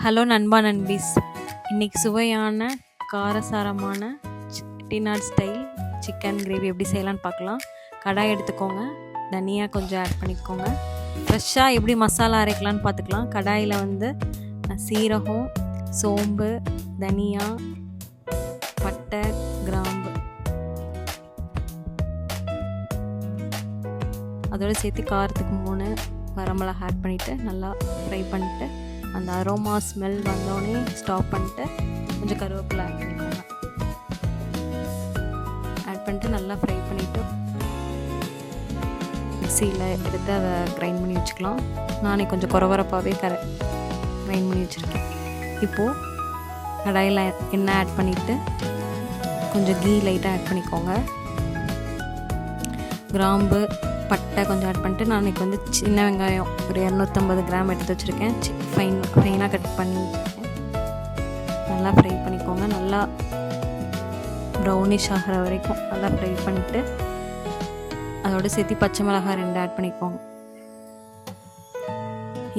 Hello நண்பா நண்பீஸ், இன்றைக்கி சுவையான காரசாரமான செட்டிநாடு ஸ்டைல் சிக்கன் கிரேவி எப்படி செய்யலான்னு பார்க்கலாம். கடாய் எடுத்துக்கோங்க, தனியா கொஞ்சம் ஆட் பண்ணிக்கோங்க. ஃப்ரெஷ்ஷாக எப்படி மசாலா அரைக்கலான்னு பார்த்துக்கலாம். கடாயில் சீரகம், சோம்பு, தனியா, பட்டை, கிராம்பு அதோடு சேர்த்து காரத்துக்கு 3 வரமிளகா ஆட் பண்ணிவிட்டு நல்லா ஃப்ரை பண்ணிவிட்டு அந்த அரோமா ஸ்மெல் வந்தோடனே ஸ்டாப் பண்ணிட்டு கொஞ்சம் கருவேப்பிலை ஆட் பண்ணிக்கோங்க. ஆட் பண்ணிட்டு நல்லா ஃப்ரை பண்ணிவிட்டு மிக்சியில் எடுத்து அதை கிரைண்ட் பண்ணி வச்சுக்கலாம். நானே கொஞ்சம் குறவரப்பாகவே கிரைண்ட் பண்ணி வச்சுருக்கேன். இப்போது கடாயில் எண்ணெய் ஆட் பண்ணிவிட்டு கொஞ்சம் கீ லைட்டாக ஆட் பண்ணிக்கோங்க. கிராம்பு, பட்டை கொஞ்சம் ஆட் பண்ணிட்டு நான் இன்றைக்கி சின்ன வெங்காயம் ஒரு 250 கிராம் எடுத்து வச்சுருக்கேன். ஃபைனாக கட் பண்ணி வச்சுருக்கேன். நல்லா ஃப்ரை பண்ணிக்கோங்க. நல்லா ப்ரௌனிஷ் ஆகிற வரைக்கும் நல்லா ஃப்ரை பண்ணிவிட்டு அதோடு சேர்த்து பச்சை மிளகாய் 2 ஆட் பண்ணிக்கோங்க.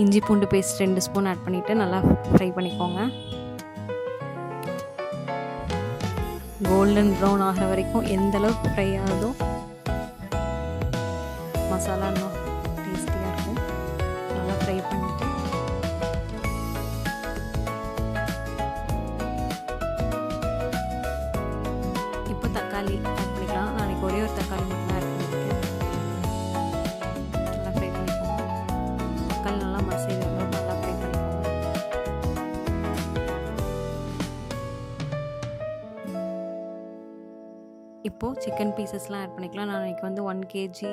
இஞ்சி பூண்டு பேஸ்ட் 2 ஸ்பூன் ஆட் பண்ணிவிட்டு நல்லா ஃப்ரை பண்ணிக்கோங்க. கோல்டன் ப்ரௌன் ஆகிற வரைக்கும் எந்தளவுக்கு ஃப்ரை ஆகுதோ மசாலா இன்னும் டேஸ்டியாக இருக்கும். நல்லா ஃப்ரை பண்ணிவிட்டு இப்போ தக்காளி ஆட் பண்ணிக்கலாம். நாளைக்கு ஒரே ஒரு தக்காளி மட்டும் ஆட் பண்ணியிருக்கேன். நல்லா ஃப்ரை பண்ணிக்கோங்க. தக்காளி நல்லா மசிக்கிற அளவுக்கு நல்லா ஃப்ரை பண்ணிக்கோங்க. இப்போது சிக்கன் பீசஸ்லாம் ஆட் பண்ணிக்கலாம். நான் இன்றைக்கி 1 kg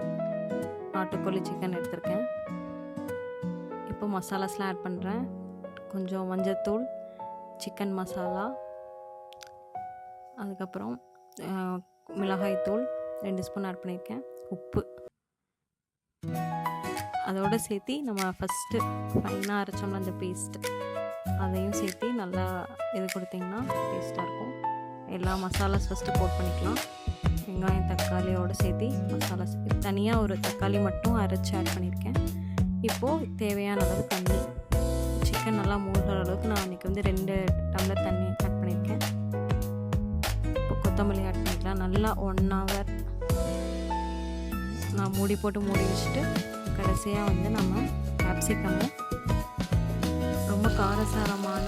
நாட்டுக்கோழி சிக்கன் எடுத்திருக்கேன். இப்போ மசாலாஸ்லாம் ஆட் பண்ணுறேன். கொஞ்சம் மஞ்சத்தூள், சிக்கன் மசாலா, அதுக்கப்புறம் மிளகாய்த்தூள் 2 ஸ்பூன் ஆட் பண்ணியிருக்கேன். உப்பு அதோடு சேர்த்து நம்ம ஃபஸ்ட்டு ஃபைனாக அரைச்சோம்னா அந்த பேஸ்ட்டு அதையும் சேர்த்து நல்லா இது கொடுத்திங்கன்னா டேஸ்ட்டாக இருக்கும். எல்லா மசாலாஸ் ஃபஸ்ட்டு போட் பண்ணிக்கலாம். வெங்காயம், தக்காளியோடு சேர்த்து மசாலா தனியாக ஒரு தக்காளி மட்டும் அரைச்சி ஆட் பண்ணியிருக்கேன். இப்போது தேவையான அளவு தண்ணி, சிக்கன் நல்லா மூழ்கிற அளவுக்கு நான் இன்றைக்கி 2 டம்ளர் தண்ணி ஆட் பண்ணியிருக்கேன். இப்போ கொத்தமல்லி ஆட் பண்ணிக்கலாம். நல்லா 1 hour நான் மூடி வச்சுட்டு கடைசியாக நம்ம கேப்சிகம் ரொம்ப காரசாரமான